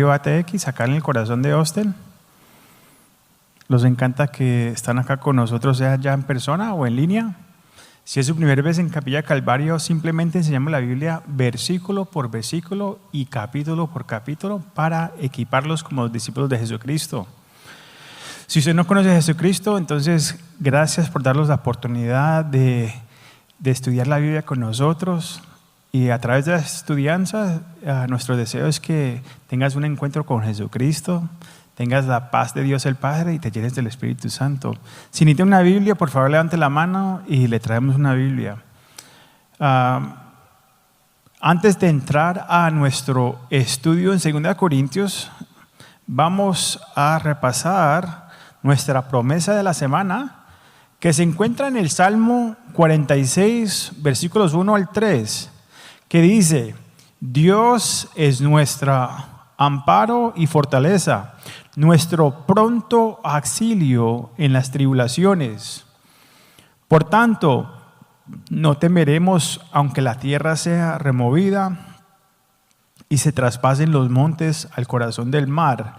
ATX, acá en el corazón de Austin. Nos encanta que están acá con nosotros, sea ya en persona o en línea. Si es su primera vez en Capilla Calvario, simplemente enseñamos la Biblia versículo por versículo y capítulo por capítulo para equiparlos como discípulos de Jesucristo. Si usted no conoce a Jesucristo, entonces gracias por darnos la oportunidad de estudiar la Biblia con nosotros. Y a través de la estudianza, nuestro deseo es que tengas un encuentro con Jesucristo, tengas la paz de Dios el Padre y te llenes del Espíritu Santo. Si necesita una Biblia, por favor levante la mano y le traemos una Biblia. Antes de entrar a nuestro estudio en 2 Corintios, vamos a repasar nuestra promesa de la semana, que se encuentra en el Salmo 46, versículos 1 al 3, que dice: Dios es nuestro amparo y fortaleza, nuestro pronto auxilio en las tribulaciones. Por tanto, no temeremos aunque la tierra sea removida y se traspasen los montes al corazón del mar,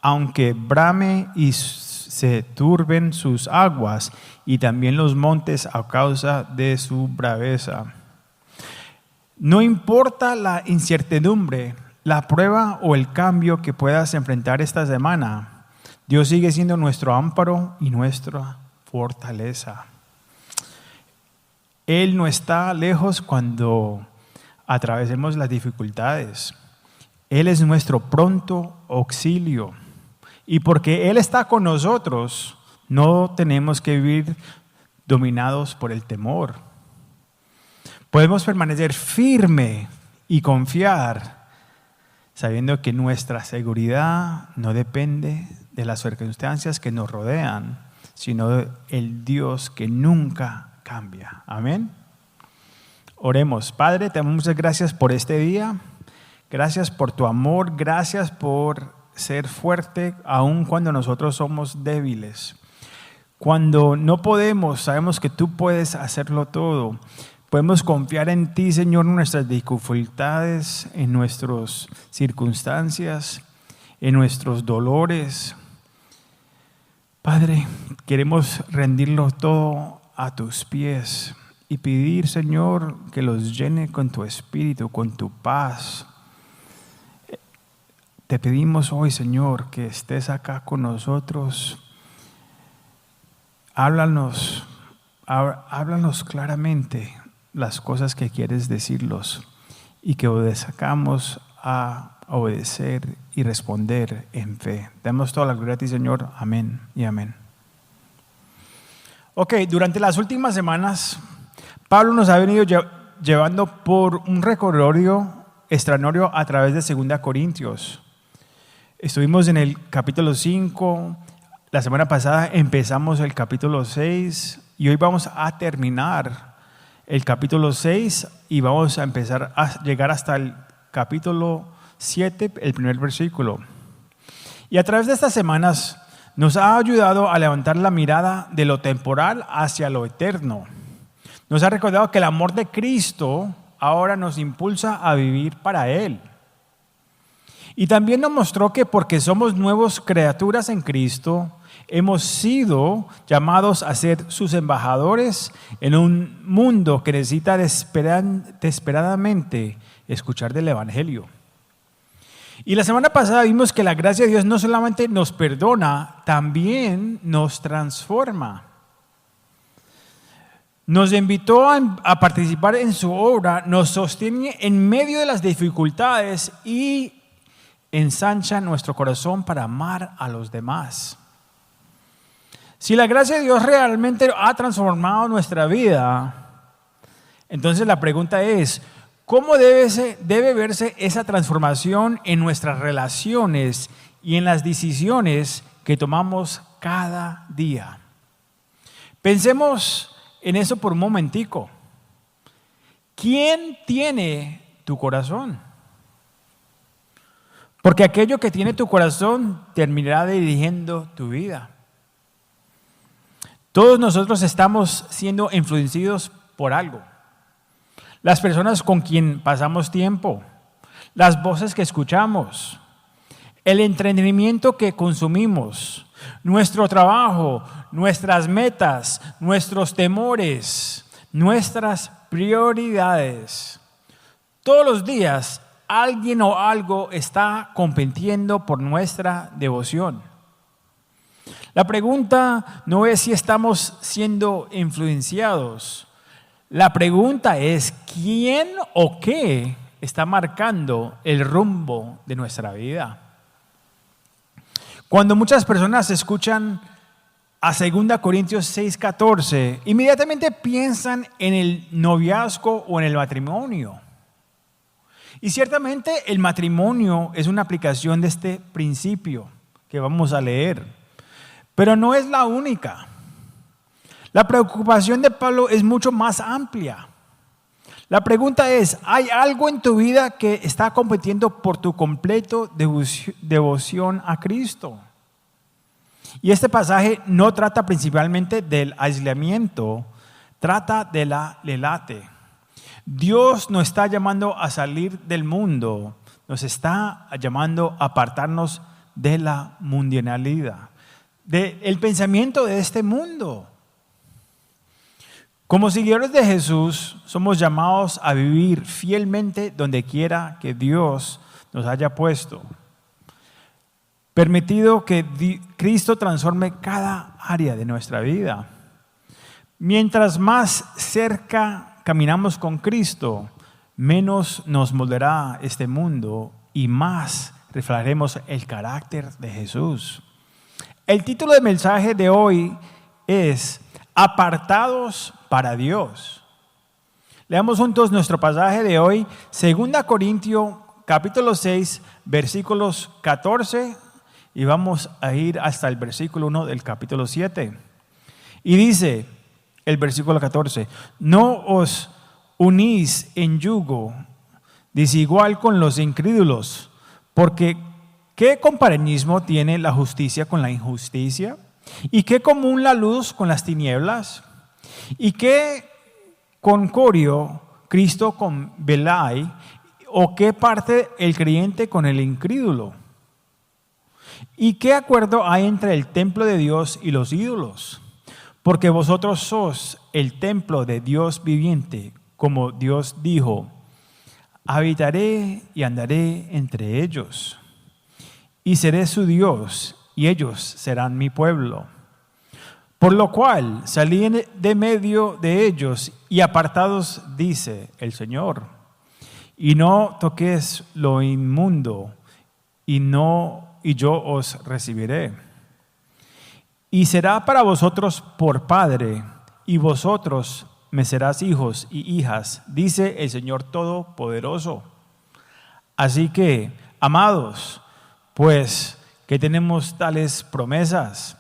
aunque brame y se turben sus aguas y también los montes a causa de su braveza. No importa la incertidumbre, la prueba o el cambio que puedas enfrentar esta semana, Dios sigue siendo nuestro amparo y nuestra fortaleza. Él no está lejos cuando atravesemos las dificultades. Él es nuestro pronto auxilio. Y porque Él está con nosotros, no tenemos que vivir dominados por el temor. Podemos permanecer firme y confiar, sabiendo que nuestra seguridad no depende de las circunstancias que nos rodean, sino del Dios que nunca cambia. Amén. Oremos. Padre, te damos muchas gracias por este día. Gracias por tu amor. Gracias por ser fuerte aun cuando nosotros somos débiles. Cuando no podemos, sabemos que tú puedes hacerlo todo. Podemos confiar en ti, Señor, en nuestras dificultades, en nuestras circunstancias, en nuestros dolores. Padre, queremos rendirlo todo a tus pies y pedir, Señor, que los llene con tu espíritu, con tu paz. Te pedimos hoy, Señor, que estés acá con nosotros. Háblanos claramente las cosas que quieres decirlos y que obedezcamos a obedecer y responder en fe. Damos toda la gloria a ti, Señor. Amén y amén. Ok, durante las últimas semanas, Pablo nos ha venido llevando por un recorrido extraordinario a través de 2 Corintios. Estuvimos en el capítulo 5, la semana pasada empezamos el capítulo 6 y hoy vamos a terminar el capítulo 6 y vamos a empezar a llegar hasta el capítulo 7, el primer versículo. Y a través de estas semanas nos ha ayudado a levantar la mirada de lo temporal hacia lo eterno. Nos ha recordado que el amor de Cristo ahora nos impulsa a vivir para Él. Y también nos mostró que porque somos nuevas criaturas en Cristo, hemos sido llamados a ser sus embajadores en un mundo que necesita desesperadamente escuchar del Evangelio. Y la semana pasada vimos que la gracia de Dios no solamente nos perdona, también nos transforma. Nos invitó a participar en su obra, nos sostiene en medio de las dificultades y ensancha nuestro corazón para amar a los demás. Si la gracia de Dios realmente ha transformado nuestra vida, entonces la pregunta es: ¿cómo debe verse esa transformación en nuestras relaciones y en las decisiones que tomamos cada día? Pensemos en eso por un momentico. ¿Quién tiene tu corazón? Porque aquello que tiene tu corazón terminará dirigiendo tu vida. Todos nosotros estamos siendo influenciados por algo. Las personas con quien pasamos tiempo, las voces que escuchamos, el entretenimiento que consumimos, nuestro trabajo, nuestras metas, nuestros temores, nuestras prioridades. Todos los días alguien o algo está compitiendo por nuestra devoción. La pregunta no es si estamos siendo influenciados. La pregunta es quién o qué está marcando el rumbo de nuestra vida. Cuando muchas personas escuchan a 2 Corintios 6:14, inmediatamente piensan en el noviazgo o en el matrimonio. Y ciertamente el matrimonio es una aplicación de este principio que vamos a leer, pero no es la única. La preocupación de Pablo es mucho más amplia. La pregunta es, ¿hay algo en tu vida que está compitiendo por tu completo devoción a Cristo? Y este pasaje no trata principalmente del aislamiento, trata de la lelate. Dios nos está llamando a salir del mundo, nos está llamando a apartarnos de la mundanalidad, del pensamiento de este mundo. Como seguidores de Jesús, somos llamados a vivir fielmente donde quiera que Dios nos haya puesto. Permitido que Cristo transforme cada área de nuestra vida. Mientras más cerca caminamos con Cristo, menos nos moldeará este mundo y más reflejaremos el carácter de Jesús. El título del mensaje de hoy es Apartados para Dios. Leamos juntos nuestro pasaje de hoy, 2 Corintios capítulo 6, versículos 14, y vamos a ir hasta el versículo 1 del capítulo 7. Y dice el versículo 14, no os unís en yugo desigual con los incrédulos, porque ¿qué compañerismo tiene la justicia con la injusticia? ¿Y qué común la luz con las tinieblas? ¿Y qué concordio Cristo con Belai? ¿O qué parte el creyente con el incrédulo? ¿Y qué acuerdo hay entre el templo de Dios y los ídolos? Porque vosotros sois el templo de Dios viviente, como Dios dijo, habitaré y andaré entre ellos, y seré su Dios, y ellos serán mi pueblo. Por lo cual salí de medio de ellos y apartados, dice el Señor, y no toquéis lo inmundo, y yo os recibiré. Y será para vosotros por Padre, y vosotros me serás hijos y hijas, dice el Señor Todopoderoso. Así que, amados, pues que tenemos tales promesas,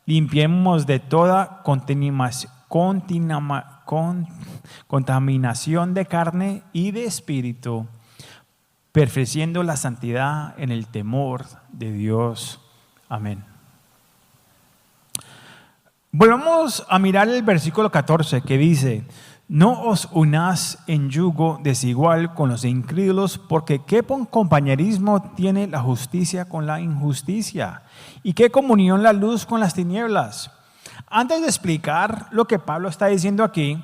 limpiemos de toda contaminación de carne y de espíritu, perfeciendo la santidad en el temor de Dios. Amén. Volvamos a mirar el versículo 14 que dice, no os unás en yugo desigual con los incrédulos, porque qué compañerismo tiene la justicia con la injusticia, y qué comunión la luz con las tinieblas. Antes de explicar lo que Pablo está diciendo aquí,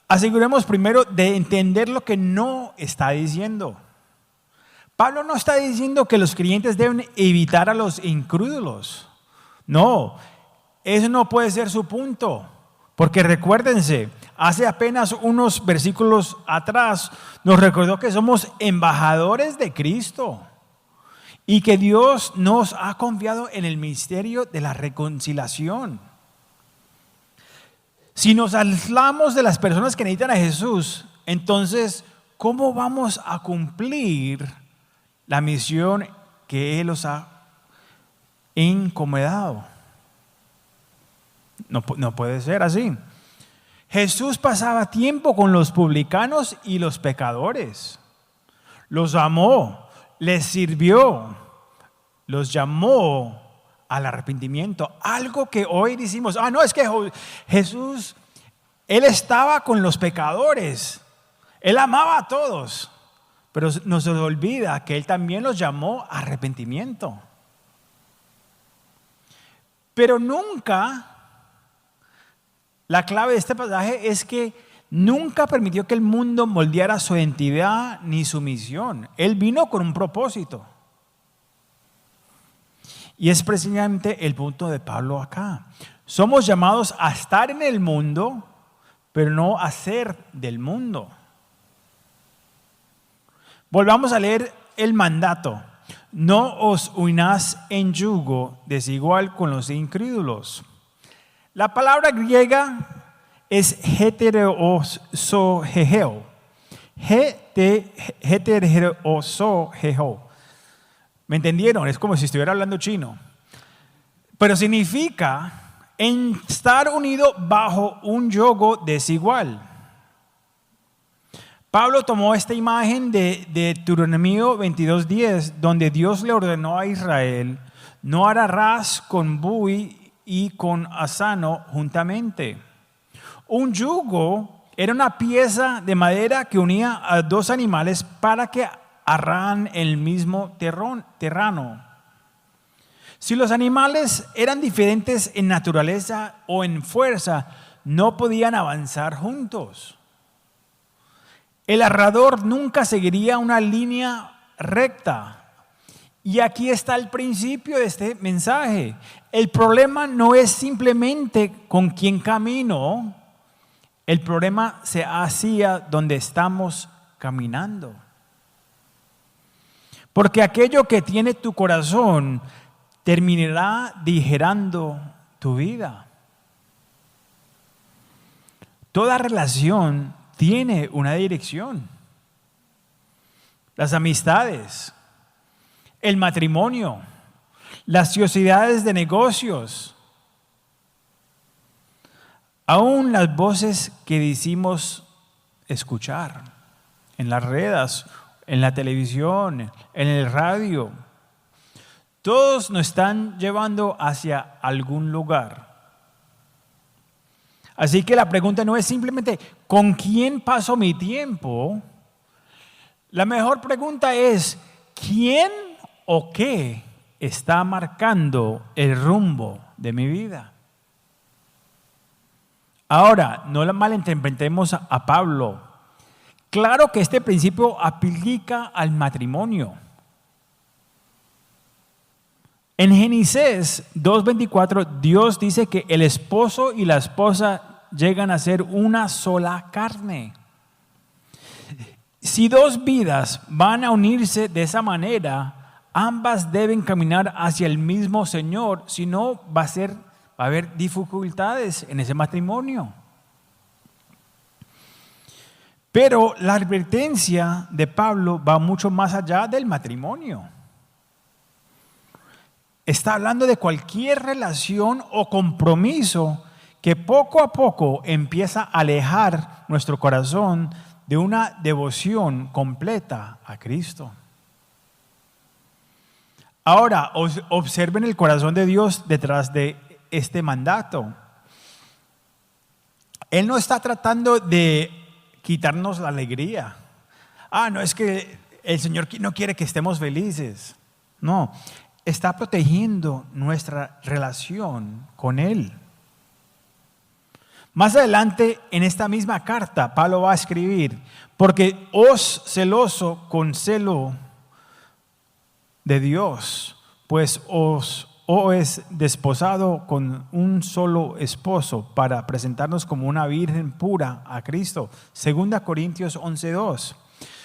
aseguremos primero de entender lo que no está diciendo. Pablo no está diciendo que los creyentes deben evitar a los incrédulos. No, eso no puede ser su punto. Porque recuérdense, hace apenas unos versículos atrás nos recordó que somos embajadores de Cristo y que Dios nos ha confiado en el misterio de la reconciliación. Si nos aislamos de las personas que necesitan a Jesús, entonces, ¿cómo vamos a cumplir la misión que Él os ha encomendado? No puede ser así. Jesús pasaba tiempo con los publicanos y los pecadores. Los amó, les sirvió, los llamó al arrepentimiento. Algo que hoy decimos, no, es que Jesús, Él estaba con los pecadores. Él amaba a todos. Pero nos olvida que Él también los llamó a arrepentimiento. Pero nunca, la clave de este pasaje es que nunca permitió que el mundo moldeara su identidad ni su misión. Él vino con un propósito. Y es precisamente el punto de Pablo acá. Somos llamados a estar en el mundo, pero no a ser del mundo. Volvamos a leer el mandato. No os unáis en yugo desigual con los incrédulos. La palabra griega es heterosoheo. Heterosoheo. ¿Me entendieron? Es como si estuviera hablando chino. Pero significa estar unido bajo un yugo desigual. Pablo tomó esta imagen de Deuteronomio 22:10, donde Dios le ordenó a Israel: no harás con buey y con asno juntamente. Un yugo era una pieza de madera que unía a dos animales para que arraran el mismo terreno. Si los animales eran diferentes en naturaleza o en fuerza, no podían avanzar juntos. El arrador nunca seguiría una línea recta. Y aquí está el principio de este mensaje. El problema no es simplemente con quién camino. El problema se hacía donde estamos caminando. Porque aquello que tiene tu corazón terminará digerando tu vida. Toda relación tiene una dirección. Las amistades, el matrimonio, las sociedades de negocios, aún las voces que decimos escuchar en las redes, en la televisión, en el radio, todos nos están llevando hacia algún lugar. Así que la pregunta no es simplemente ¿con quién paso mi tiempo? La mejor pregunta es ¿quién o qué está marcando el rumbo de mi vida? Ahora, no la malinterpretemos a Pablo. Claro que este principio aplica al matrimonio. En Génesis 2:24, Dios dice que el esposo y la esposa llegan a ser una sola carne. Si dos vidas van a unirse de esa manera, ambas deben caminar hacia el mismo Señor, si no va a haber dificultades en ese matrimonio. Pero la advertencia de Pablo va mucho más allá del matrimonio. Está hablando de cualquier relación o compromiso que poco a poco empieza a alejar nuestro corazón de una devoción completa a Cristo. Ahora, observen el corazón de Dios detrás de este mandato. Él no está tratando de quitarnos la alegría. No es que el Señor no quiere que estemos felices. No. Está protegiendo nuestra relación con Él. Más adelante en esta misma carta, Pablo va a escribir: porque os celoso con celo de Dios, pues os es desposado con un solo esposo para presentarnos como una virgen pura a Cristo. 2 Corintios 11:2.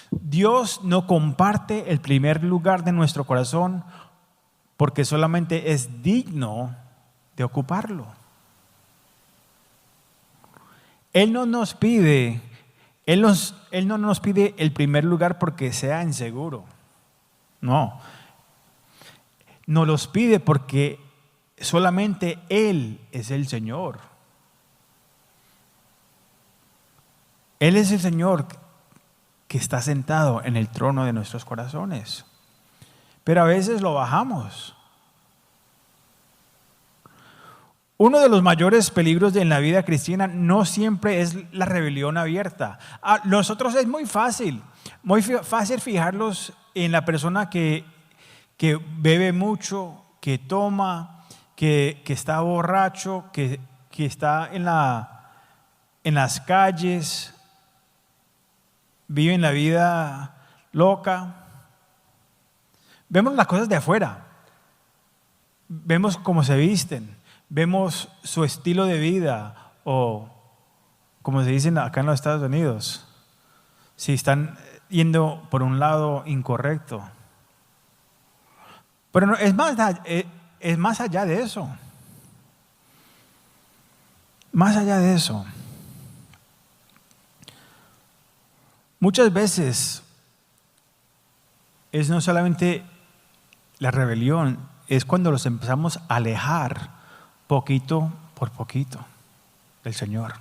Dios no comparte el primer lugar de nuestro corazón porque solamente es digno de ocuparlo. Él no nos pide el primer lugar porque sea inseguro. No. Nos los pide porque solamente Él es el Señor. Él es el Señor que está sentado en el trono de nuestros corazones. Pero a veces lo bajamos. Uno de los mayores peligros en la vida cristiana no siempre es la rebelión abierta. Nosotros es muy fácil fijarlos en la persona que bebe mucho, que toma, que está borracho, que está en las calles, vive en la vida loca. Vemos las cosas de afuera, vemos cómo se visten, vemos su estilo de vida, o como se dicen acá en los Estados Unidos, si están yendo por un lado incorrecto. Pero no, es más allá de eso. Más allá de eso. Muchas veces es no solamente la rebelión, es cuando los empezamos a alejar poquito por poquito del Señor.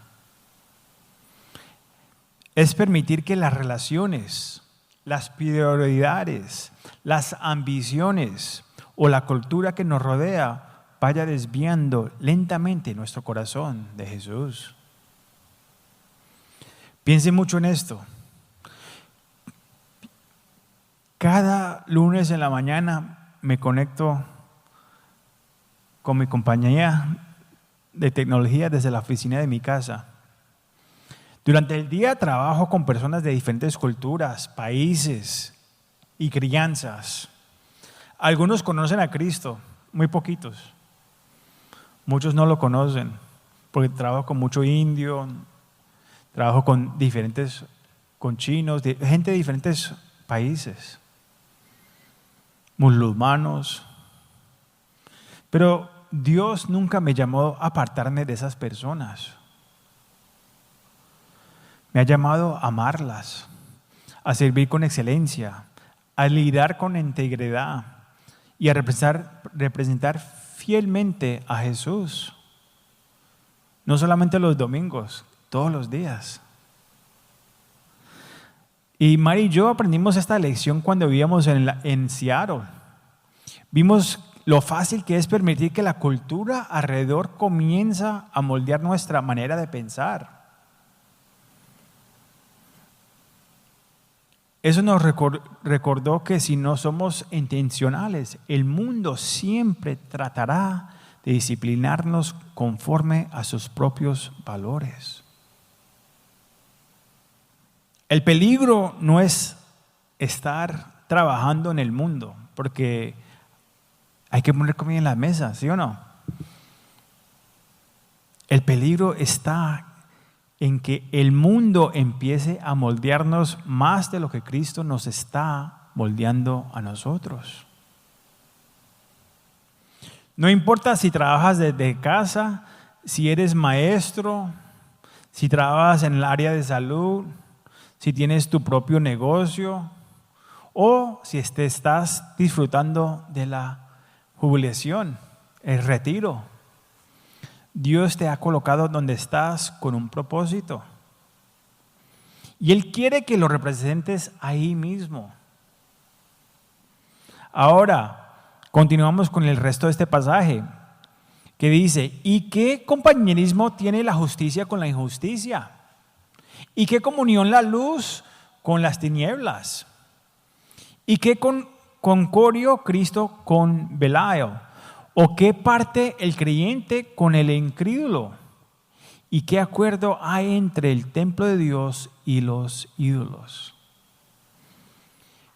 Es permitir que las relaciones, las prioridades, las ambiciones o la cultura que nos rodea vaya desviando lentamente nuestro corazón de Jesús. Piense mucho en esto. Cada lunes en la mañana me conecto con mi compañía de tecnología desde la oficina de mi casa. Durante el día trabajo con personas de diferentes culturas, países y crianzas. Algunos conocen a Cristo, muy poquitos. Muchos no lo conocen, porque trabajo con mucho indio, trabajo con chinos, gente de diferentes países, musulmanos. Pero Dios nunca me llamó a apartarme de esas personas. Me ha llamado a amarlas, a servir con excelencia, a lidiar con integridad y a representar fielmente a Jesús. No solamente los domingos, todos los días. Y Mari y yo aprendimos esta lección cuando vivíamos en Seattle. Vimos lo fácil que es permitir que la cultura alrededor comienza a moldear nuestra manera de pensar. Eso nos recordó que si no somos intencionales, el mundo siempre tratará de disciplinarnos conforme a sus propios valores. El peligro no es estar trabajando en el mundo, porque hay que poner comida en la mesa, ¿sí o no? El peligro está en que el mundo empiece a moldearnos más de lo que Cristo nos está moldeando a nosotros. No importa si trabajas desde casa, si eres maestro, si trabajas en el área de salud, si tienes tu propio negocio o si te estás disfrutando de la jubilación, el retiro. Dios te ha colocado donde estás con un propósito. Y Él quiere que lo representes ahí mismo. Ahora, continuamos con el resto de este pasaje, que dice: ¿y qué compañerismo tiene la justicia con la injusticia? ¿Y qué comunión la luz con las tinieblas? ¿Y qué concordio Cristo con Belial? ¿O qué parte el creyente con el incrédulo? ¿Y qué acuerdo hay entre el templo de Dios y los ídolos?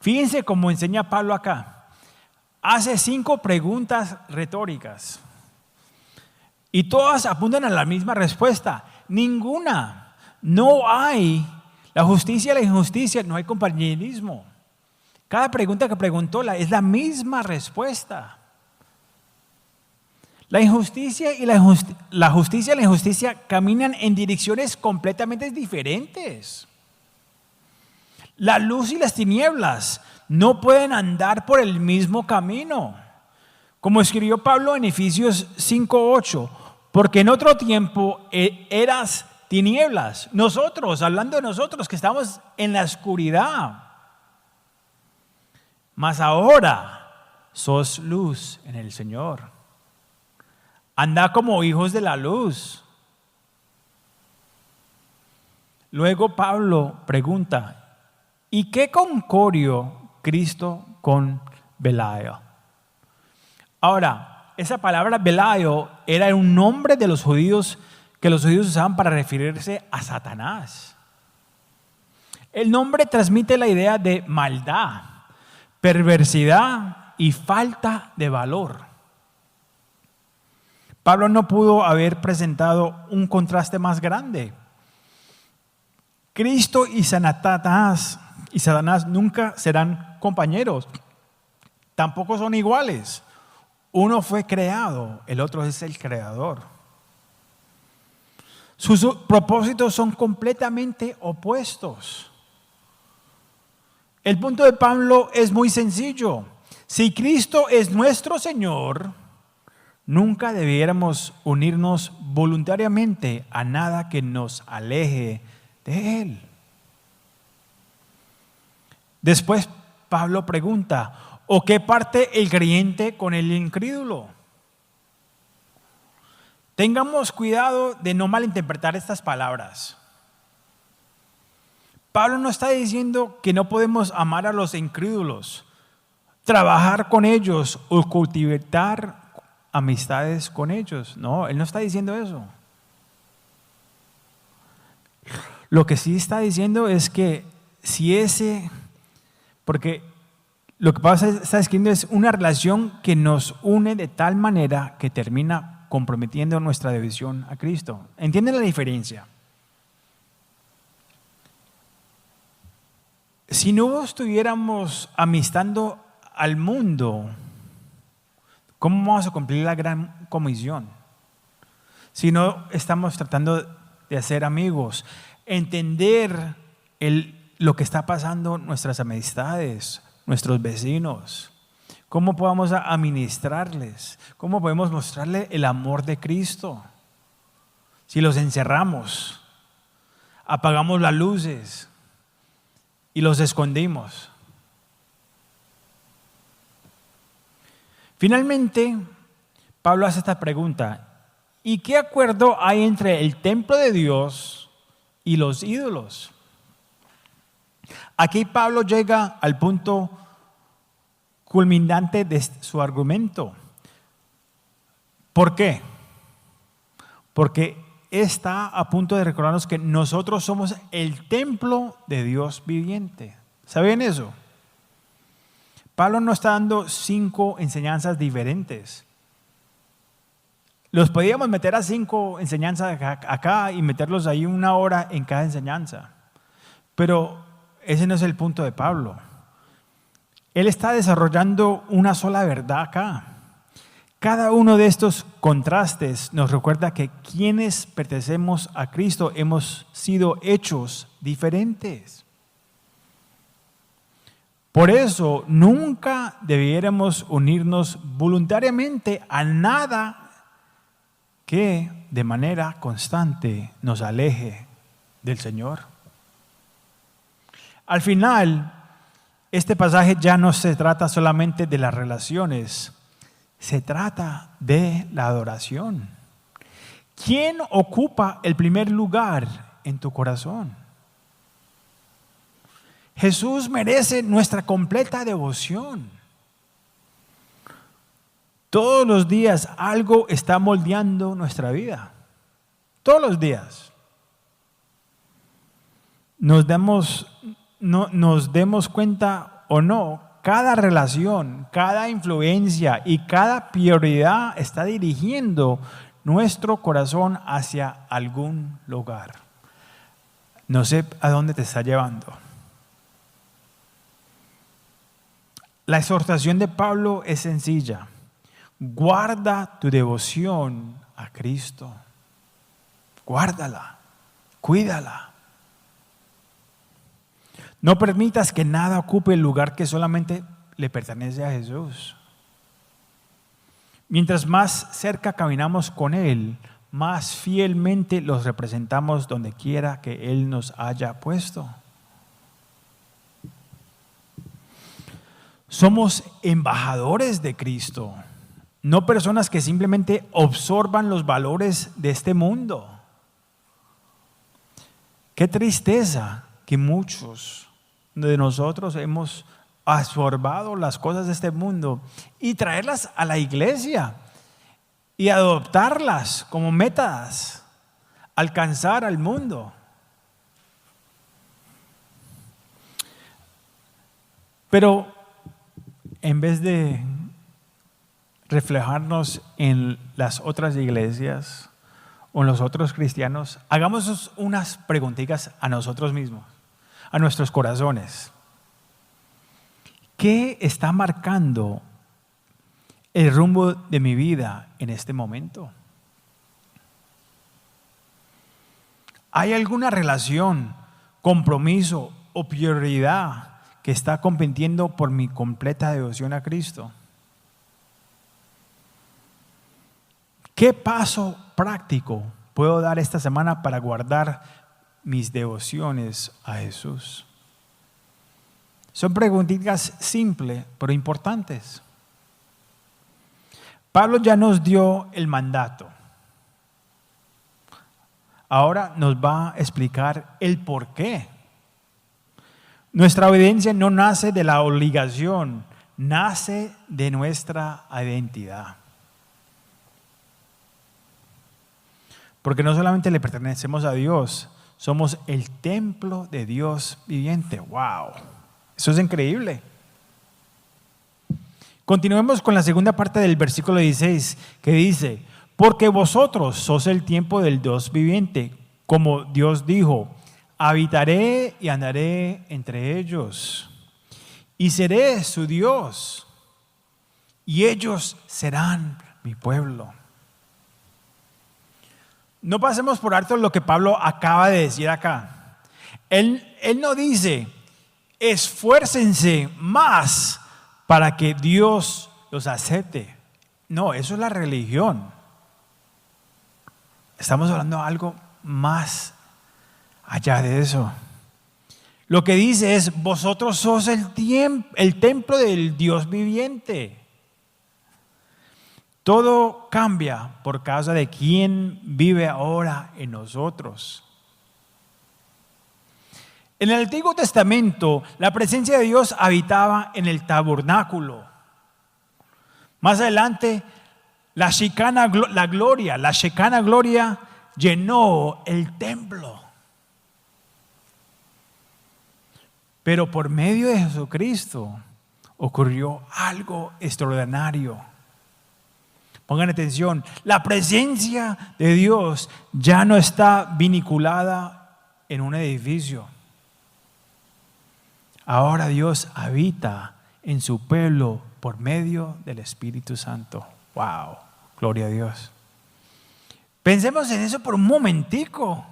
Fíjense cómo enseña Pablo acá. Hace 5 preguntas retóricas y todas apuntan a la misma respuesta. Ninguna. No hay la justicia y la injusticia, no hay compañerismo. Cada pregunta que preguntó es la misma respuesta. La injusticia y la justicia y la injusticia caminan en direcciones completamente diferentes. La luz y las tinieblas no pueden andar por el mismo camino. Como escribió Pablo en Efesios 5:8, porque en otro tiempo eras tinieblas. Nosotros, hablando de nosotros que estamos en la oscuridad. Mas ahora sos luz en el Señor. Anda como hijos de la luz. Luego Pablo pregunta: ¿y qué concordio Cristo con Belial? Ahora, esa palabra Belayo era un nombre de los judíos que los judíos usaban para referirse a Satanás. El nombre transmite la idea de maldad, perversidad y falta de valor. Pablo no pudo haber presentado un contraste más grande. Cristo y Satanás nunca serán compañeros, tampoco son iguales. Uno fue creado, el otro es el creador. Sus propósitos son completamente opuestos. El punto de Pablo es muy sencillo. Si Cristo es nuestro Señor, nunca debiéramos unirnos voluntariamente a nada que nos aleje de Él. Después Pablo pregunta, ¿o qué parte el creyente con el incrédulo? Tengamos cuidado de no malinterpretar estas palabras. Pablo no está diciendo que no podemos amar a los incrédulos, trabajar con ellos o cultivar amistades con ellos. No, él no está diciendo eso. Lo que sí está diciendo es que porque lo que Pablo está escribiendo es una relación que nos une de tal manera que termina comprometiendo nuestra devoción a Cristo. ¿Entienden la diferencia? Si no estuviéramos amistando al mundo, ¿cómo vamos a cumplir la gran comisión? Si no estamos tratando de hacer amigos, entender lo que está pasando en nuestras amistades, nuestros vecinos, cómo podemos administrarles, cómo podemos mostrarle el amor de Cristo. Si los encerramos, apagamos las luces y los escondimos. Finalmente, Pablo hace esta pregunta: ¿y qué acuerdo hay entre el templo de Dios y los ídolos? Aquí Pablo llega al punto culminante de su argumento. ¿Por qué? Porque está a punto de recordarnos que nosotros somos el templo de Dios viviente. ¿Saben eso? Pablo no está dando 5 enseñanzas diferentes. Los podíamos meter a 5 enseñanzas acá y meterlos ahí 1 hora en cada enseñanza. Pero ese no es el punto de Pablo. Él está desarrollando una sola verdad acá. Cada uno de estos contrastes nos recuerda que quienes pertenecemos a Cristo hemos sido hechos diferentes. Por eso nunca debiéramos unirnos voluntariamente a nada que de manera constante nos aleje del Señor. Al final, este pasaje ya no se trata solamente de las relaciones, se trata de la adoración. ¿Quién ocupa el primer lugar en tu corazón? Jesús merece nuestra completa devoción. Todos los días algo está moldeando nuestra vida. Todos los días. Nos demos cuenta o no, cada relación, cada influencia y cada prioridad está dirigiendo nuestro corazón hacia algún lugar. No sé a dónde te está llevando. La exhortación de Pablo es sencilla. Guarda tu devoción a Cristo. Guárdala, cuídala. No permitas que nada ocupe el lugar que solamente le pertenece a Jesús. Mientras más cerca caminamos con Él, más fielmente los representamos donde quiera que Él nos haya puesto. Somos embajadores de Cristo, no personas que simplemente absorban los valores de este mundo. Qué tristeza que muchos de nosotros hemos absorbado las cosas de este mundo y traerlas a la iglesia y adoptarlas como metas, alcanzar al mundo. Pero en vez de reflejarnos en las otras iglesias o en los otros cristianos, hagamos unas preguntitas a nosotros mismos, a nuestros corazones. ¿Qué está marcando el rumbo de mi vida en este momento? ¿Hay alguna relación, compromiso o prioridad que está compitiendo por mi completa devoción a Cristo? ¿Qué paso práctico puedo dar esta semana para guardar mis devociones a Jesús? Son preguntitas simples, pero importantes. Pablo ya nos dio el mandato. Ahora nos va a explicar el por qué. Nuestra obediencia no nace de la obligación, nace de nuestra identidad. Porque no solamente le pertenecemos a Dios, somos el templo de Dios viviente. ¡Wow! Eso es increíble. Continuemos con la segunda parte del versículo 16, que dice: porque vosotros sos el templo del Dios viviente, como Dios dijo, habitaré y andaré entre ellos, y seré su Dios, y ellos serán mi pueblo. No pasemos por alto lo que Pablo acaba de decir acá. Él no dice, esfuércense más para que Dios los acepte. No, eso es la religión. Estamos hablando de algo más allá de eso. Lo que dice es, vosotros sos el templo del Dios viviente. Todo cambia por causa de quién vive ahora en nosotros. En el Antiguo Testamento, la presencia de Dios habitaba en el tabernáculo. Más adelante, la Shekinah gloria llenó el templo. Pero por medio de Jesucristo ocurrió algo extraordinario. Pongan atención, la presencia de Dios ya no está vinculada en un edificio. Ahora Dios habita en su pueblo por medio del Espíritu Santo. ¡Wow! Gloria a Dios. Pensemos en eso por un momentico.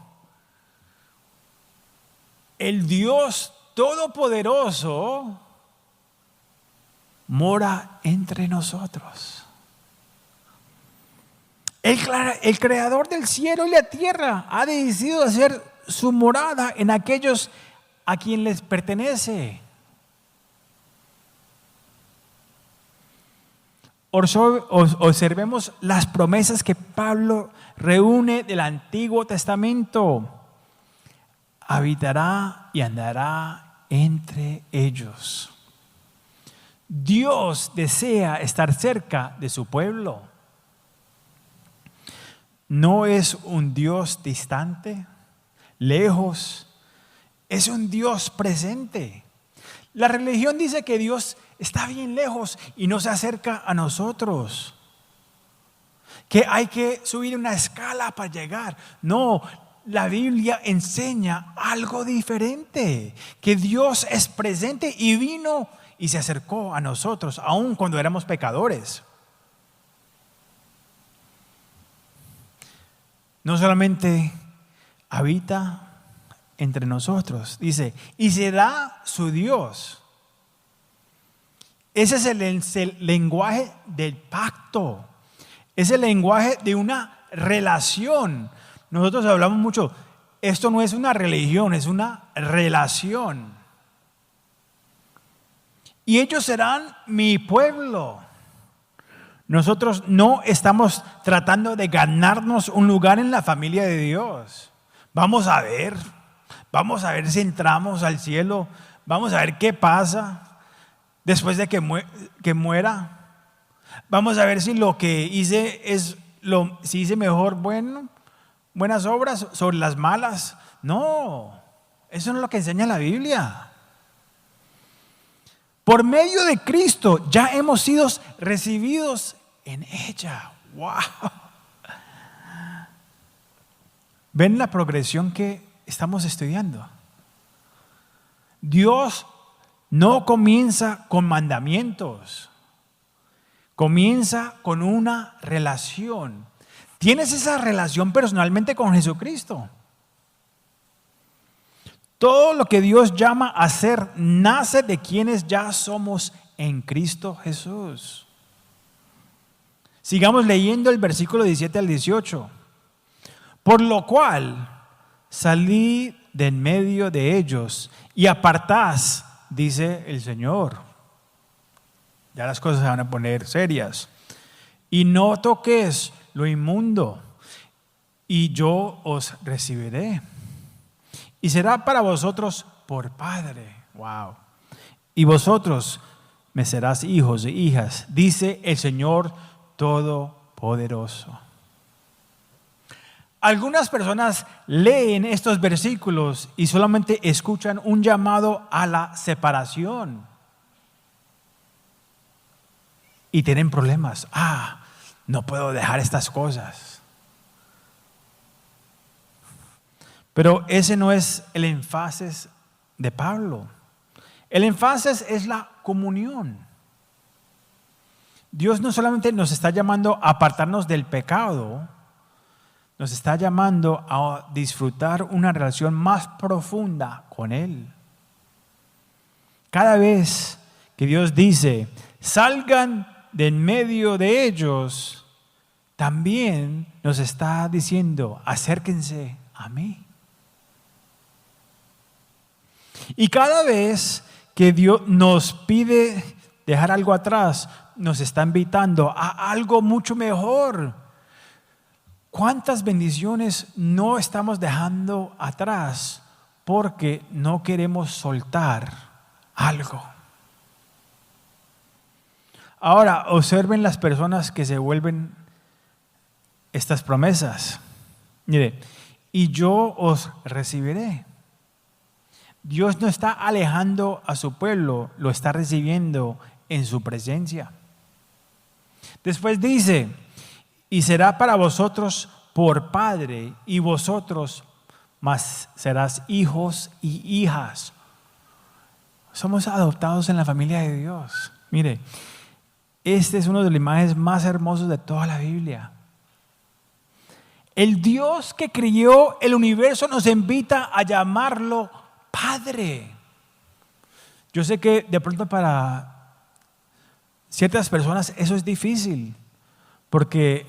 El Dios Todopoderoso mora entre nosotros. El creador del cielo y la tierra ha decidido hacer su morada en aquellos a quien les pertenece. Observemos las promesas que Pablo reúne del Antiguo Testamento. Habitará y andará entre ellos. Dios desea estar cerca de su pueblo. No es un Dios distante, lejos, es un Dios presente. La religión dice que Dios está bien lejos y no se acerca a nosotros, que hay que subir una escala para llegar. No, la Biblia enseña algo diferente, que Dios es presente y vino y se acercó a nosotros, aun cuando éramos pecadores. No solamente habita entre nosotros, dice, y será su Dios. Ese es el lenguaje del pacto, es el lenguaje de una relación. Nosotros hablamos mucho, esto no es una religión, es una relación. Y ellos serán mi pueblo. Nosotros no estamos tratando de ganarnos un lugar en la familia de Dios. Vamos a ver si entramos al cielo, vamos a ver qué pasa después de que muera. Vamos a ver si lo que hice es si dice mejor buenas obras sobre las malas. No, eso no es lo que enseña la Biblia. Por medio de Cristo ya hemos sido recibidos en ella. ¡Wow! ¿Ven la progresión que estamos estudiando? Dios no comienza con mandamientos. Comienza con una relación. Tienes esa relación personalmente con Jesucristo. Todo lo que Dios llama a ser nace de quienes ya somos en Cristo Jesús. Sigamos leyendo el versículo 17 al 18. Por lo cual salí de en medio de ellos y apartás, dice el Señor. Ya las cosas se van a poner serias. Y no toques lo inmundo, y yo os recibiré. Y será para vosotros por Padre. Wow. Y vosotros me serás hijos e hijas, dice el Señor Todopoderoso. Algunas personas leen estos versículos y solamente escuchan un llamado a la separación. Y tienen problemas. No puedo dejar estas cosas. Pero ese no es el énfasis de Pablo. El énfasis es la comunión. Dios no solamente nos está llamando a apartarnos del pecado, nos está llamando a disfrutar una relación más profunda con Él. Cada vez que Dios dice, salgan de en medio de ellos, también nos está diciendo, acérquense a mí. Y cada vez que Dios nos pide dejar algo atrás, nos está invitando a algo mucho mejor. ¿Cuántas bendiciones no estamos dejando atrás porque no queremos soltar algo? Ahora, observen las personas que se vuelven estas promesas. Mire, y yo os recibiré. Dios no está alejando a su pueblo, lo está recibiendo en su presencia. Después dice, y será para vosotros por Padre, y vosotros más serás hijos y hijas. Somos adoptados en la familia de Dios. Mire, este es uno de los imágenes más hermosos de toda la Biblia. El Dios que creó el universo nos invita a llamarlo Padre. Yo sé que de pronto para ciertas personas eso es difícil, porque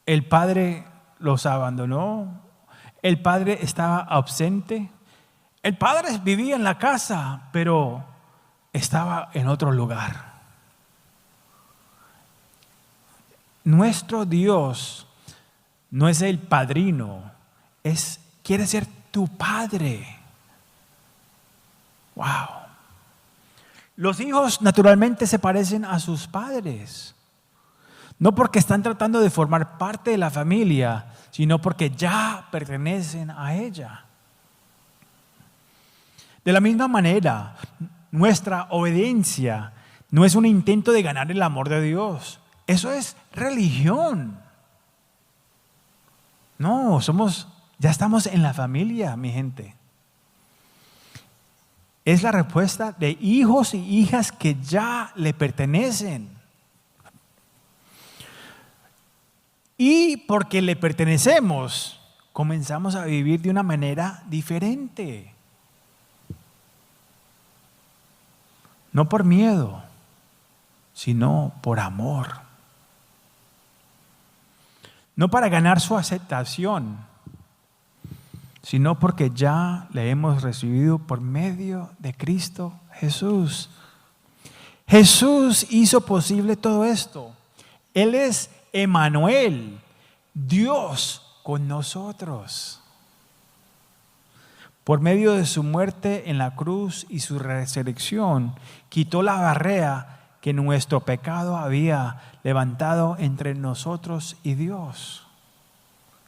el Padre los abandonó, el Padre estaba ausente, el Padre vivía en la casa, pero estaba en otro lugar. Nuestro Dios no es el padrino, quiere ser tu Padre. Wow. Los hijos naturalmente se parecen a sus padres. No porque están tratando de formar parte de la familia, sino porque ya pertenecen a ella. De la misma manera, nuestra obediencia no es un intento de ganar el amor de Dios. Eso es religión. No, ya estamos en la familia, mi gente. Es la respuesta de hijos y hijas que ya le pertenecen. Y porque le pertenecemos, comenzamos a vivir de una manera diferente. No por miedo, sino por amor. No para ganar su aceptación, sino porque ya le hemos recibido por medio de Cristo Jesús. Jesús hizo posible todo esto. Él es Emmanuel, Dios con nosotros. Por medio de su muerte en la cruz y su resurrección, quitó la barrera que nuestro pecado había levantado entre nosotros y Dios.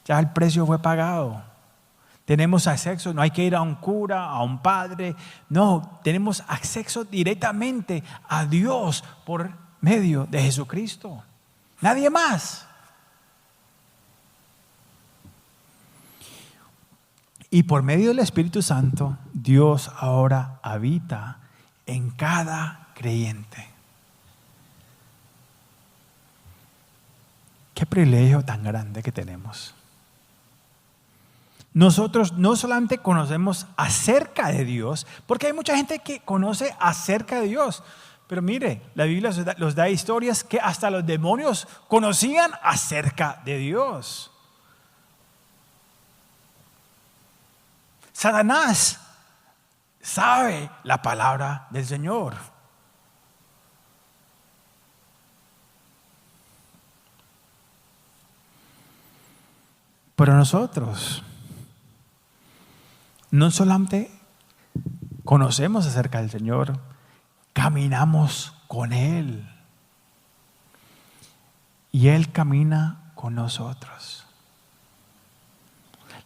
Ya el precio fue pagado. Tenemos acceso, no hay que ir a un cura, a un padre. No, tenemos acceso directamente a Dios por medio de Jesucristo. Nadie más. Y por medio del Espíritu Santo, Dios ahora habita en cada creyente. Qué privilegio tan grande que tenemos. Nosotros no solamente conocemos acerca de Dios, porque hay mucha gente que conoce acerca de Dios, pero mire, la Biblia nos da historias que hasta los demonios conocían acerca de Dios. Satanás sabe la palabra del Señor. Pero nosotros no solamente conocemos acerca del Señor, caminamos con Él. Y Él camina con nosotros.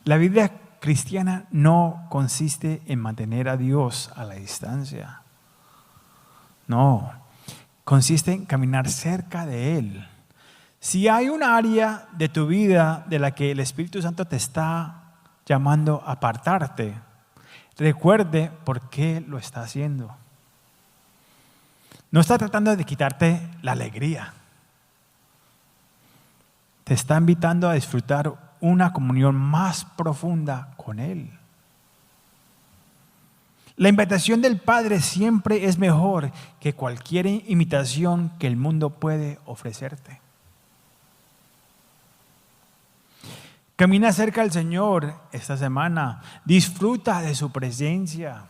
La vida cristiana no consiste en mantener a Dios a la distancia. No, consiste en caminar cerca de Él. Si hay un área de tu vida de la que el Espíritu Santo te está llamando a apartarte, recuerde por qué lo está haciendo. No está tratando de quitarte la alegría. Te está invitando a disfrutar una comunión más profunda con Él. La invitación del Padre siempre es mejor que cualquier imitación que el mundo puede ofrecerte. Camina cerca del Señor esta semana. Disfruta de su presencia.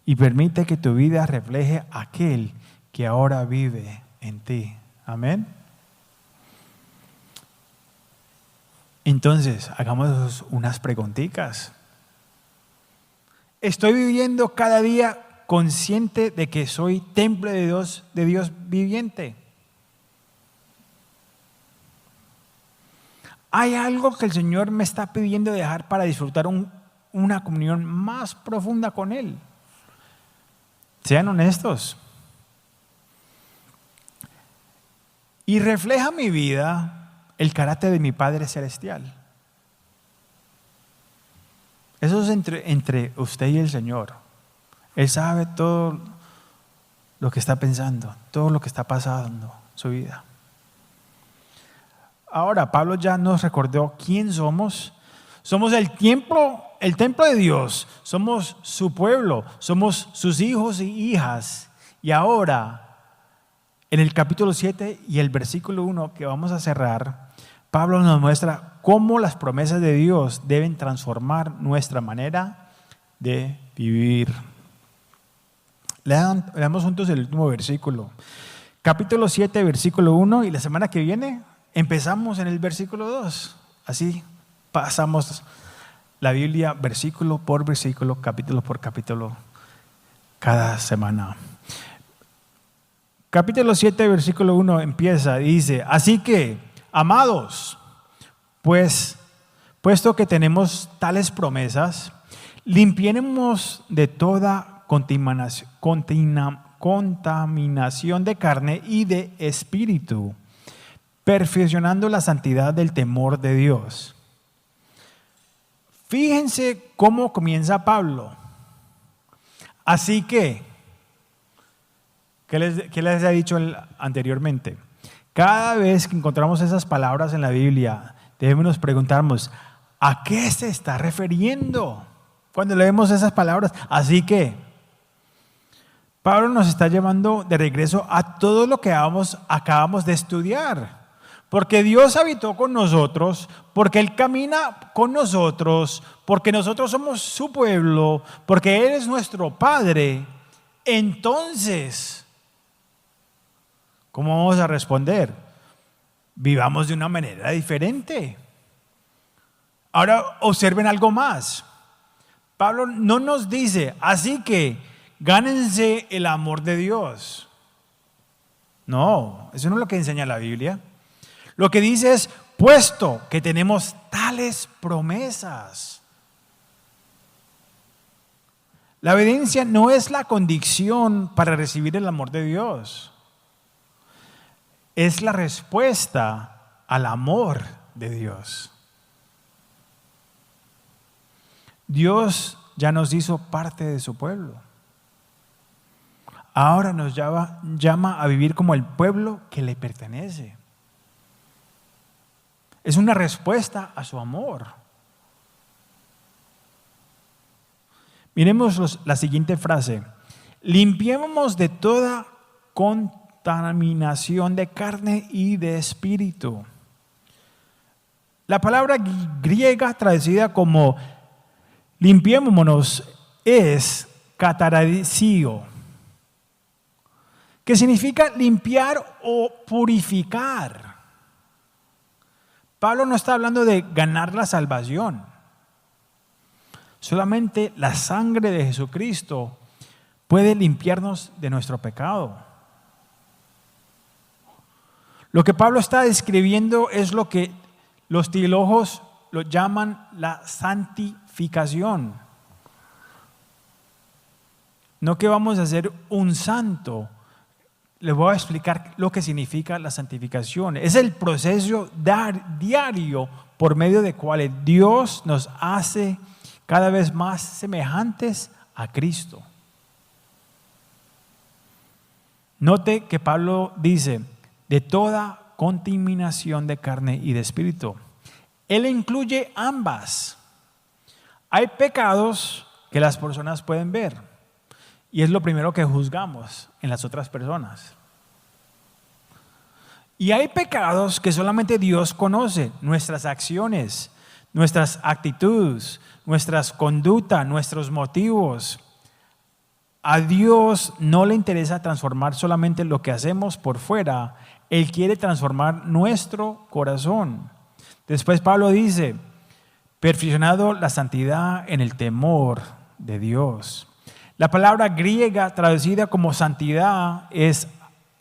Y permite que tu vida refleje a aquel que ahora vive en ti. Amén. Entonces, hagamos unas preguntitas. ¿Estoy viviendo cada día consciente de que soy templo de Dios viviente? ¿Hay algo que el Señor me está pidiendo dejar para disfrutar una comunión más profunda con Él? Sean honestos. Y refleja mi vida el carácter de mi Padre Celestial. Eso es entre usted y el Señor. Él sabe todo lo que está pensando, todo lo que está pasando en su vida. Ahora, Pablo ya nos recordó quién somos. Somos el templo de Dios. Somos su pueblo. Somos sus hijos y hijas. Y ahora, en el capítulo 7 y el versículo 1 que vamos a cerrar, Pablo nos muestra cómo las promesas de Dios deben transformar nuestra manera de vivir. Leamos juntos el último versículo. Capítulo 7, versículo 1, y la semana que viene empezamos en el versículo 2. Así pasamos la Biblia versículo por versículo, capítulo por capítulo, cada semana. Capítulo 7, versículo 1 empieza y dice: así que, amados, pues, puesto que tenemos tales promesas, limpiemos de toda contaminación de carne y de espíritu, perfeccionando la santidad del temor de Dios. Fíjense cómo comienza Pablo. Así que, ¿qué les he dicho anteriormente? Cada vez que encontramos esas palabras en la Biblia, debemos preguntarnos, ¿a qué se está refiriendo cuando leemos esas palabras? Así que, Pablo nos está llevando de regreso a todo lo que acabamos de estudiar. Porque Dios habitó con nosotros, porque Él camina con nosotros, porque nosotros somos su pueblo, porque Él es nuestro Padre. Entonces, ¿cómo vamos a responder? Vivamos de una manera diferente. Ahora observen algo más. Pablo no nos dice, así que gánense el amor de Dios. No, eso no es lo que enseña la Biblia. Lo que dice es, puesto que tenemos tales promesas. La obediencia no es la condición para recibir el amor de Dios. Es la respuesta al amor de Dios. Dios ya nos hizo parte de su pueblo. Ahora nos llama a vivir como el pueblo que le pertenece. Es una respuesta a su amor. Miremos la siguiente frase. Limpiémonos de toda contaminación de carne y de espíritu. La palabra griega traducida como limpiémonos es katarazio, que significa limpiar o purificar. Pablo no está hablando de ganar la salvación. Solamente la sangre de Jesucristo puede limpiarnos de nuestro pecado. Lo que Pablo está describiendo es lo que los teólogos lo llaman la santificación. No que vamos a ser un santo. Les voy a explicar lo que significa la santificación. Es el proceso diario por medio del cual Dios nos hace cada vez más semejantes a Cristo. Note que Pablo dice, de toda contaminación de carne y de espíritu. Él incluye ambas. Hay pecados que las personas pueden ver y es lo primero que juzgamos en las otras personas. Y hay pecados que solamente Dios conoce, nuestras acciones, nuestras actitudes, nuestras conductas, nuestros motivos. A Dios no le interesa transformar solamente lo que hacemos por fuera. Él quiere transformar nuestro corazón. Después Pablo dice, perfeccionado la santidad en el temor de Dios. La palabra griega traducida como santidad es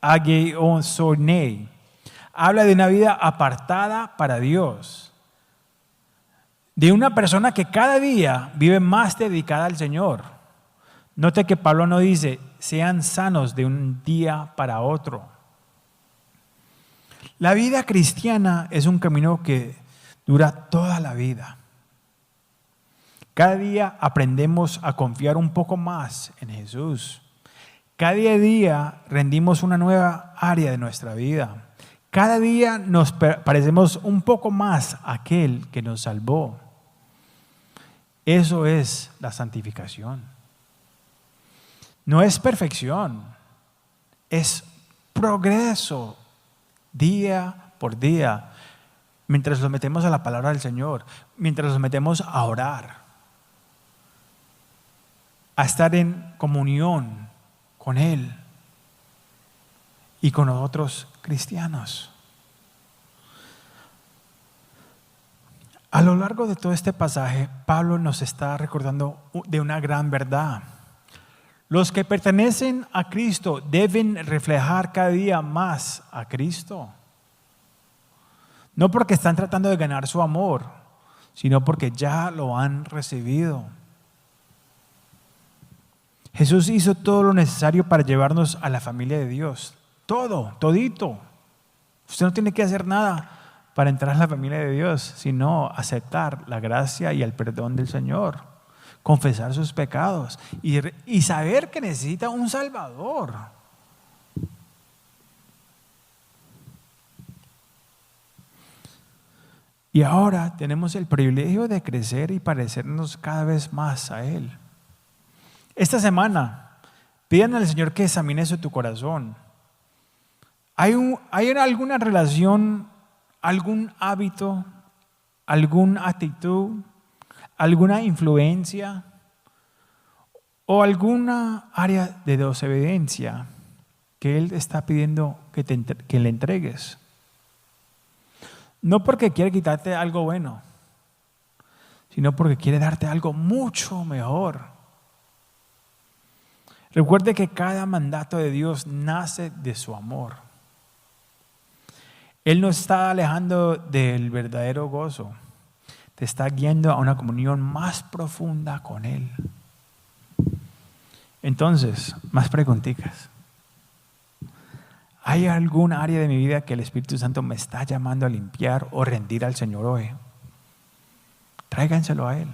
ageiosone. Habla de una vida apartada para Dios. De una persona que cada día vive más dedicada al Señor. Note que Pablo no dice, sean sanos de un día para otro. La vida cristiana es un camino que dura toda la vida. Cada día aprendemos a confiar un poco más en Jesús. Cada día rendimos una nueva área de nuestra vida. Cada día nos parecemos un poco más a aquel que nos salvó. Eso es la santificación. No es perfección, es progreso día por día. Mientras nos metemos a la palabra del Señor, mientras nos metemos a orar, a estar en comunión con Él y con otros cristianos. A lo largo de todo este pasaje, Pablo nos está recordando de una gran verdad. Los que pertenecen a Cristo deben reflejar cada día más a Cristo. No porque están tratando de ganar su amor, sino porque ya lo han recibido. Jesús hizo todo lo necesario para llevarnos a la familia de Dios. Todo, todito. Usted no tiene que hacer nada para entrar a la familia de Dios, sino aceptar la gracia y el perdón del Señor, confesar sus pecados y saber que necesita un Salvador. Y ahora tenemos el privilegio de crecer y parecernos cada vez más a Él. Esta semana, pidan al Señor que examine eso en tu corazón. ¿Hay alguna relación, algún hábito, alguna actitud, alguna influencia o alguna área de desobediencia que Él está pidiendo que le entregues? No porque quiere quitarte algo bueno, sino porque quiere darte algo mucho mejor. Recuerde que cada mandato de Dios nace de su amor. Él nos está alejando del verdadero gozo. Te está guiando a una comunión más profunda con Él. Entonces, más preguntitas. ¿Hay algún área de mi vida que el Espíritu Santo me está llamando a limpiar o rendir al Señor hoy? Tráiganselo a Él.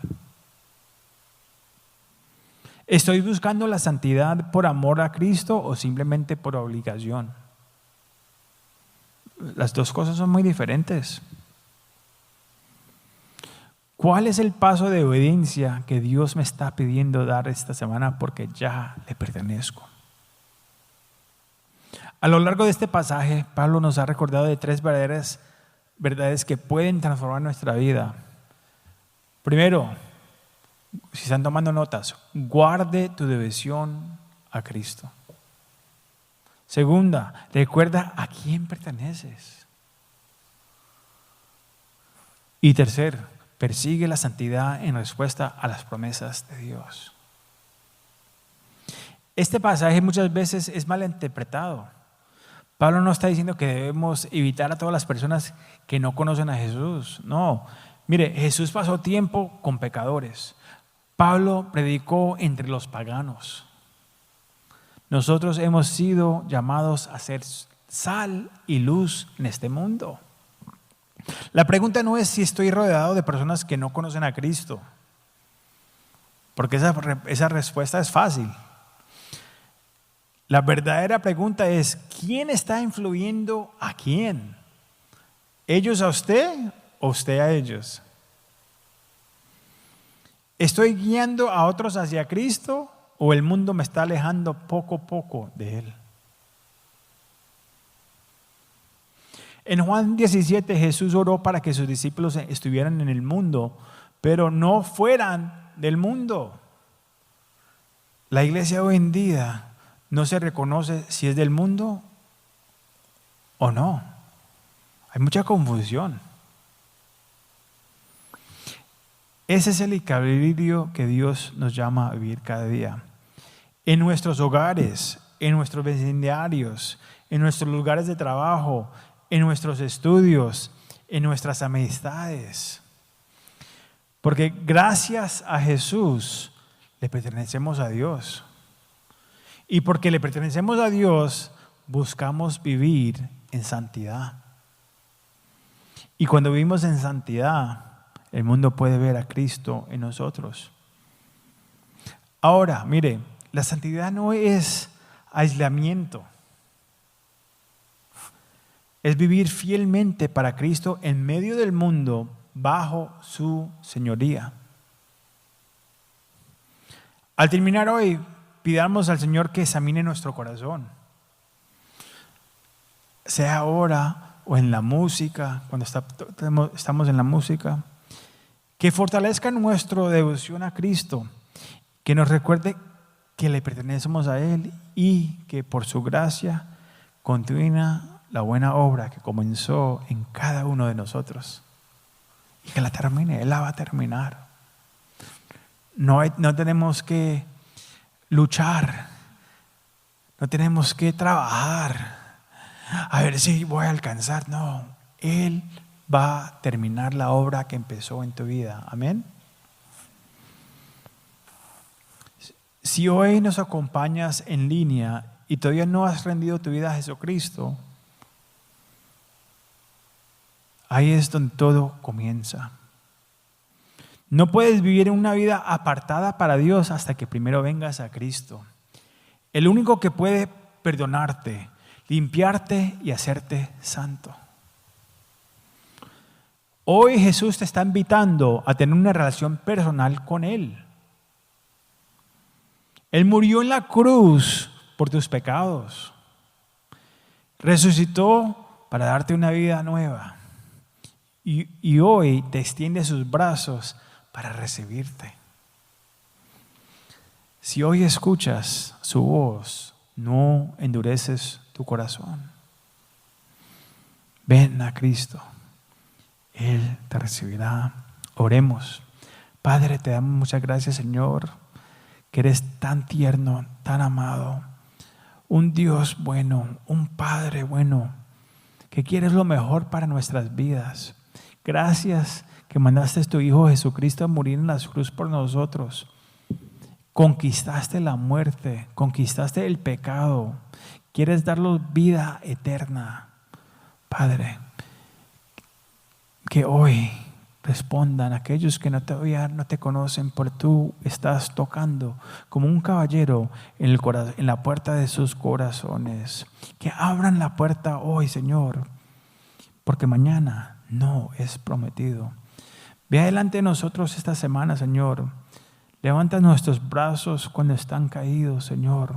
¿Estoy buscando la santidad por amor a Cristo o simplemente por obligación? Las dos cosas son muy diferentes. ¿Cuál es el paso de obediencia que Dios me está pidiendo dar esta semana porque ya le pertenezco? A lo largo de este pasaje, Pablo nos ha recordado de 3 verdades que pueden transformar nuestra vida. Primero, si están tomando notas, guarde tu devoción a Cristo. Segunda, recuerda a quién perteneces. Y tercero, persigue la santidad en respuesta a las promesas de Dios. Este pasaje muchas veces es mal interpretado. Pablo no está diciendo que debemos evitar a todas las personas que no conocen a Jesús. No, mire, Jesús pasó tiempo con pecadores. Pablo predicó entre los paganos. Nosotros hemos sido llamados a ser sal y luz en este mundo. La pregunta no es si estoy rodeado de personas que no conocen a Cristo, porque esa respuesta es fácil. La verdadera pregunta es, ¿quién está influyendo a quién? ¿Ellos a usted o usted a ellos? ¿Estoy guiando a otros hacia Cristo o el mundo me está alejando poco a poco de Él? En Juan 17 Jesús oró para que sus discípulos estuvieran en el mundo, pero no fueran del mundo. La iglesia hoy en día no se reconoce si es del mundo o no. Hay mucha confusión. Ese es el equilibrio que Dios nos llama a vivir cada día. En nuestros hogares, en nuestros vecindarios, en nuestros lugares de trabajo, en nuestros estudios, en nuestras amistades. Porque gracias a Jesús le pertenecemos a Dios. Y porque le pertenecemos a Dios, buscamos vivir en santidad. Y cuando vivimos en santidad, el mundo puede ver a Cristo en nosotros. Ahora, mire, la santidad no es aislamiento. Es vivir fielmente para Cristo en medio del mundo bajo su señoría. Al terminar hoy, pidamos al Señor que examine nuestro corazón. Sea ahora o en la música, cuando estamos en la música, que fortalezca nuestra devoción a Cristo, que nos recuerde que le pertenecemos a Él y que por su gracia continúa la buena obra que comenzó en cada uno de nosotros y que la termine. Él la va a terminar. No tenemos que luchar, no tenemos que trabajar a ver si voy a alcanzar. No, Él va a terminar la obra que empezó en tu vida. Amén. Si hoy nos acompañas en línea y todavía no has rendido tu vida a Jesucristo, ahí es donde todo comienza. No puedes vivir una vida apartada para Dios hasta que primero vengas a Cristo. El único que puede perdonarte, limpiarte y hacerte santo. Hoy Jesús te está invitando a tener una relación personal con Él. Él murió en la cruz por tus pecados. Resucitó para darte una vida nueva. Y hoy te extiende sus brazos para recibirte. Si hoy escuchas su voz, no endureces tu corazón. Ven a Cristo. Él te recibirá. Oremos. Padre, te damos muchas gracias, Señor, que eres tan tierno, tan amado, un Dios bueno, un Padre bueno, que quieres lo mejor para nuestras vidas. Gracias que mandaste a tu Hijo Jesucristo a morir en la cruz por nosotros. Conquistaste la muerte, conquistaste el pecado. Quieres darnos vida eterna. Padre, que hoy respondan aquellos que no te conocen, porque tú estás tocando como un caballero en la puerta de sus corazones. Que abran la puerta hoy, Señor, porque mañana no es prometido. Ve adelante de nosotros esta semana, Señor. Levanta nuestros brazos cuando están caídos, Señor.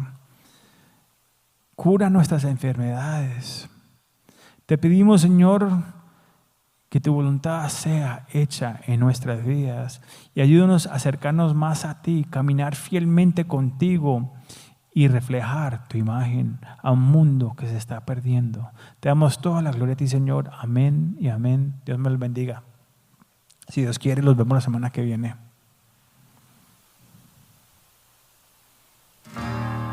Cura nuestras enfermedades. Te pedimos, Señor, que tu voluntad sea hecha en nuestras vidas y ayúdanos a acercarnos más a ti, caminar fielmente contigo y reflejar tu imagen a un mundo que se está perdiendo. Te damos toda la gloria a ti, Señor. Amén y amén. Dios me los bendiga. Si Dios quiere, los vemos la semana que viene.